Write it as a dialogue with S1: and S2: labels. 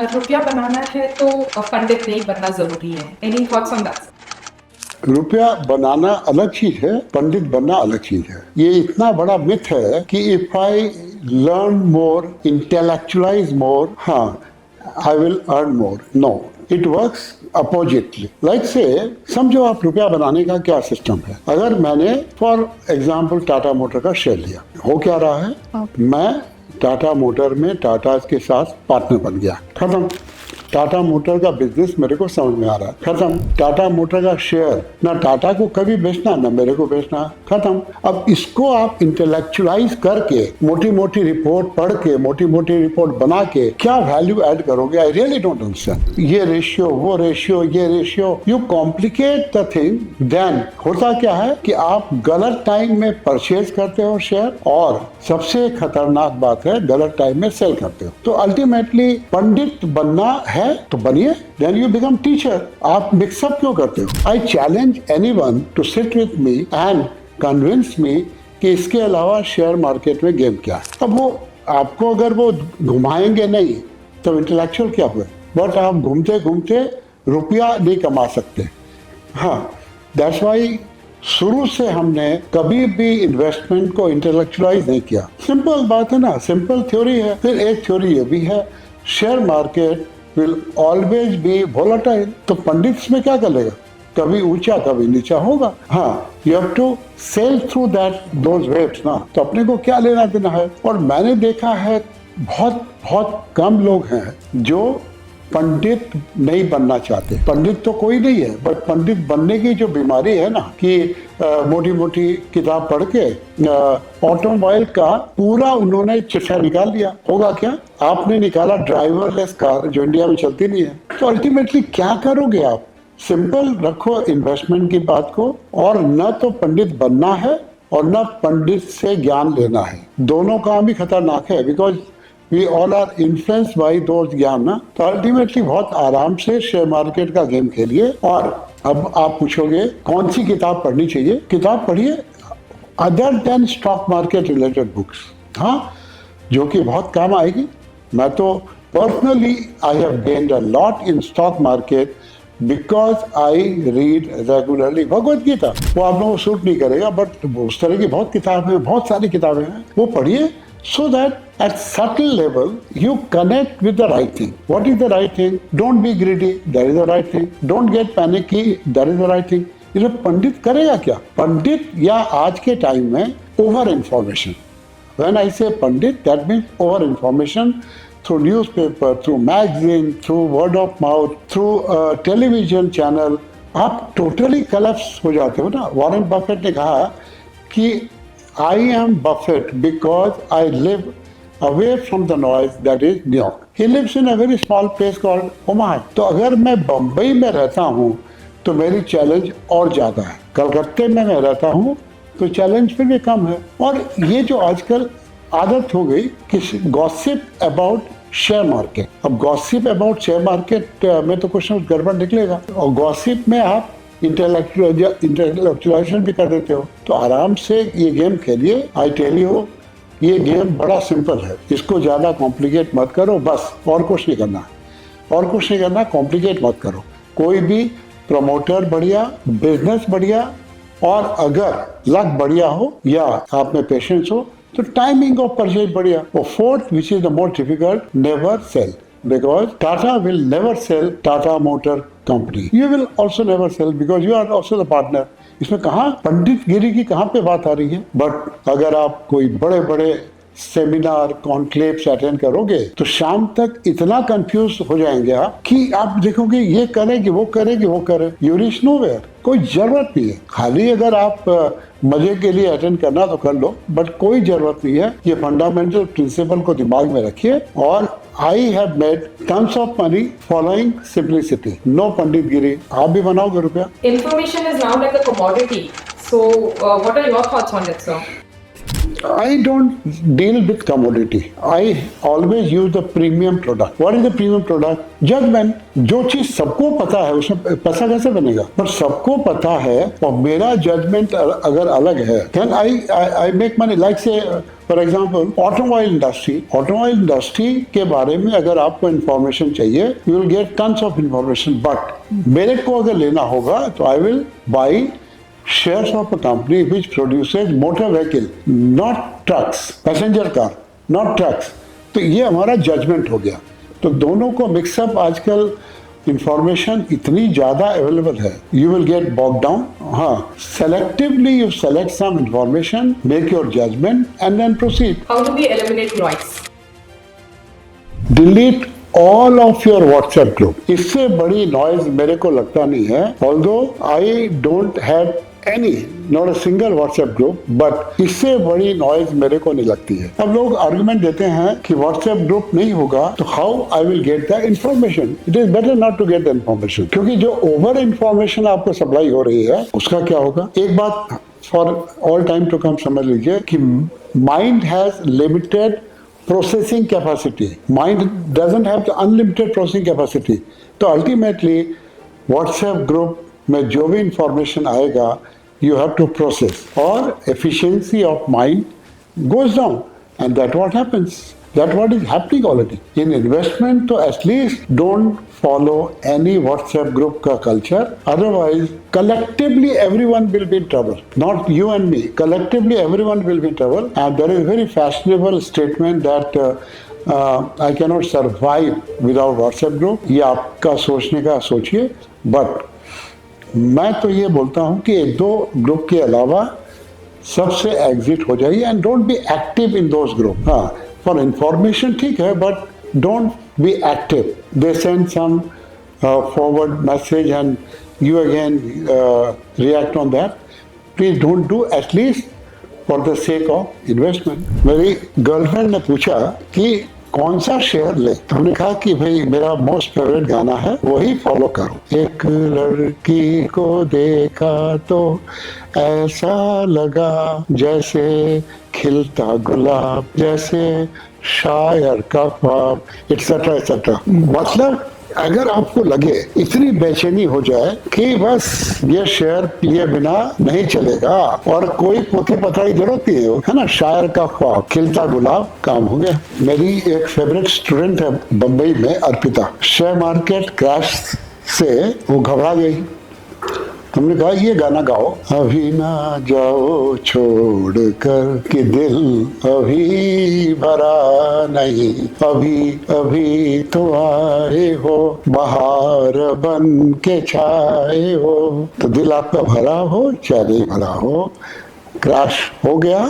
S1: रुपया बनाना है तो पंडित नहीं बनना जरूरी है। Any thoughts on that?
S2: रुपया बनाना अलग चीज है, पंडित बनना अलग चीज है। ये इतना बड़ा मिथ है कि if I learn more, intellectualise more, हाँ, I will earn more. No, it works oppositely. Like से समझो आप रुपया बनाने का क्या सिस्टम है। अगर मैंने फॉर एग्जाम्पल टाटा मोटर का शेयर लिया, हो क्या रहा है, मैं टाटा मोटर में टाटा के साथ पार्टनर बन गया, खत्म। टाटा मोटर का बिजनेस मेरे को समझ में आ रहा है, खत्म। टाटा मोटर का शेयर ना टाटा को कभी बेचना ना मेरे को बेचना, खत्म। अब इसको आप इंटेलेक्चुअलाइज करके मोटी मोटी रिपोर्ट पढ़ के, मोटी मोटी रिपोर्ट बना के क्या वैल्यू ऐड करोगे? I really don't understand. ये रेशियो, वो रेशियो, ये ratio, you complicate the thing. Then होता क्या है कि आप गलत टाइम में परचेज करते हो शेयर, और सबसे खतरनाक बात है गलत टाइम में सेल करते हो। तो अल्टीमेटली पंडित बनना है तो बनिए, देन यू बिकम टीचर। आप मिक्सअप क्यों करते हो? I challenge anyone to sit with me and convince me कि इसके अलावा शेयर मार्केट में गेम क्या है। अब वो आपको अगर वो घुमाएंगे नहीं तो इंटेलेक्चुअल क्या हुए, बट आप घूमते घूमते रुपया नहीं कमा सकते। हाँ, दैट्स वाई शुरू से हमने कभी भी इन्वेस्टमेंट को इंटेलेक्चुअलाइज नहीं किया। सिंपल बात है ना, सिंपल थ्योरी है। फिर एक थ्योरी ये भी है, share market will always be volatile. तो पंडित इसमें क्या कर लेगा? कभी ऊंचा कभी नीचा होगा। हाँ, you have to sail through that those waves ना। तो अपने को क्या लेना देना है? और मैंने देखा है बहुत बहुत कम लोग हैं जो पंडित नहीं बनना चाहते। पंडित तो कोई नहीं है, बट पंडित बनने की जो बीमारी है ना कि मोटी मोटी किताब पढ़ के ऑटोमोबाइल का पूरा उन्होंने चिट्ठा निकाल लिया। होगा क्या? आपने निकाला ड्राइवरलेस कार जो इंडिया में चलती नहीं है। तो अल्टीमेटली क्या करोगे आप? सिंपल रखो इन्वेस्टमेंट की बात को, और न तो पंडित बनना है और न पंडित से ज्ञान लेना है। दोनों काम ही खतरनाक है, because we all are influenced by those ज्ञान ना। तो अल्टीमेटली बहुत आराम से शेयर मार्केट का गेम खेलिए। और अब आप पूछोगे कौन सी किताब पढ़नी चाहिए? किताब पढ़िए other than stock market related books, हाँ, जो कि बहुत काम आएगी। मैं तो personally I have gained a lot in stock market because I read regularly Bhagavad Gita. वो आप लोगों को सूट नहीं करेगा, बट उस तरह की बहुत किताबें हैं, बहुत सारी किताबें हैं, वो पढ़िए, so that at subtle level you connect with the right thing. What is the right thing? Don't be greedy, that is the right thing. Don't get panicky, that is the right thing. ये पंडित करेगा क्या? पंडित या आज के time में over information. When I say Pandit, that means over information through newspaper, through magazine, through word of mouth, through television channel. आप totally कलप्स हो जाते हो ना। वॉरेन बफेट ने कहा कि I am Buffett because I live away from the noise that is New York. He lives in a very small place called Omaha. तो अगर मैं बम्बई में रहता हूँ तो मेरी चैलेंज और ज़्यादा है। कलकत्ते में मैं रहता हूँ तो चैलेंज फिर भी कम है। और ये जो आजकल आदत हो गई कि गॉसिप अबाउट शेयर मार्केट। अब गॉसिप अबाउट शेयर मार्केट में तो कुछ न गड़बड़ निकलेगा, और गॉसिप में आप इंटेलेक्चुअलाइजेशन भी कर देते हो। तो आराम से ये गेम खेलिए। आई टेल यू, ये गेम बड़ा सिंपल है, इसको ज़्यादा कॉम्प्लिकेट मत करो, बस। और कुछ नहीं करना, और कुछ नहीं करना, कॉम्प्लिकेट मत करो। कोई भी प्रमोटर बढ़िया, बिजनेस बढ़िया, और अगर लक बढ़िया हो या आप में पेशेंस हो तो टाइमिंग ऑफ परचेज बढ़िया। और fourth, which is the most difficult, never cell, because Tata will never sell Tata Motor Company. You will also never sell because you are also the partner. इसमें कहाँ पंडित गिरी की कहाँ पे बात आ रही है? बट अगर आप कोई बड़े बड़े सेमिनार, कॉन्क्लेव्स अटेंड करोगे तो शाम तक इतना कंफ्यूज हो जाएंगे आप कि आप देखोगे ये करेगी, वो करेगी, वो करे, यू रीच नोवेयर। कोई जरूरत नहीं है। खाली अगर आप मजे के लिए अटेंड करना तो कर लो, बट कोई जरूरत नहीं है। ये फंडामेंटल प्रिंसिपल को दिमाग में रखिए। और I have made tons of money following simplicity. No पंडित गिरी। आप भी बनाओगे रुपया।
S1: Information is now like a commodity. So, what are your thoughts on it, sir?
S2: I don't deal with commodity. I always use the premium product. What is the premium product? Judgment. जो चीज सबको पता है उसमें पैसा कैसे बनेगा, पर सबको पता है और मेरा जजमेंट अगर अलग है, then I make money. Like say for example automobile industry के बारे में अगर आपको इंफॉर्मेशन चाहिए, you will get tons of information. But मेरे को अगर लेना होगा तो I will buy shares of a company which produces motor vehicle, not trucks, passenger car, not trucks. तो ये हमारा जजमेंट हो गया. तो दोनों को मिक्सअप, आजकल इंफॉर्मेशन इतनी ज्यादा अवेलेबल है, you will get bogged down. हाँ, selectively you select some information, make your judgement and then proceed.
S1: How do we eliminate noise?
S2: Delete all of your WhatsApp group. इससे बड़ी नॉइज मेरे को लगता नहीं है. Although I don't have any, not a single WhatsApp group, but इससे बड़ी noise मेरे को नहीं लगती है. अब लोग आर्गुमेंट देते हैं कि व्हाट्सएप ग्रुप नहीं होगा तो how I will get the information. It is better not to get the information, क्योंकि जो ओवर इंफॉर्मेशन आपको सप्लाई हो रही है उसका क्या होगा. एक बात for all time to come समझ लीजिए कि mind has limited processing capacity. Mind doesn't have the unlimited processing capacity. तो ultimately WhatsApp group में जो भी information आएगा, you have to process, और efficiency of mind goes down, and that's what happens. That's what is happening already. In investment, तो at least don't follow any WhatsApp group का culture. Otherwise, collectively everyone will be in trouble. Not you and me. Collectively everyone will be in trouble. And there is a very fashionable statement that I cannot survive without WhatsApp group. ये आपका सोचने का सोचिए. But मैं तो ये बोलता हूँ कि एक दो ग्रुप के अलावा सबसे एग्जिट हो जाइए and don't be active in those group. हाँ, for information ठीक है, but don't be active. They send some forward message and you again react on that. Please don't do, at least for the sake of investment. मेरी girlfriend ने पूछा कि कौन सा share ले, तो हमने कहा कि भाई मेरा मोस्ट फेवरेट गाना है, वही फॉलो करो. एक लड़की को देखा तो ऐसा लगा जैसे खिलता गुलाब, जैसे शायर का ख्वाब, एक्सेट्रा एक्सेट्रा. मतलब अगर आपको लगे, इतनी बेचैनी हो जाए कि बस ये शेयर लिए बिना नहीं चलेगा और कोई पोती पताई जरूरत नहीं है ना, शायर का ख्वाब, खिलता गुलाब, काम हो गया. मेरी एक फेवरेट स्टूडेंट है बम्बई में, अर्पिता. शेयर मार्केट क्रैश से वो घबरा गई. हमने कहा ये गाना गाओ, अभी ना जाओ छोड़ कर कि दिल अभी भरा नहीं, अभी अभी तो आए हो बहार बन के छाए हो. तो दिल आपका भरा हो चाहे नहीं भरा हो, क्रैश हो गया.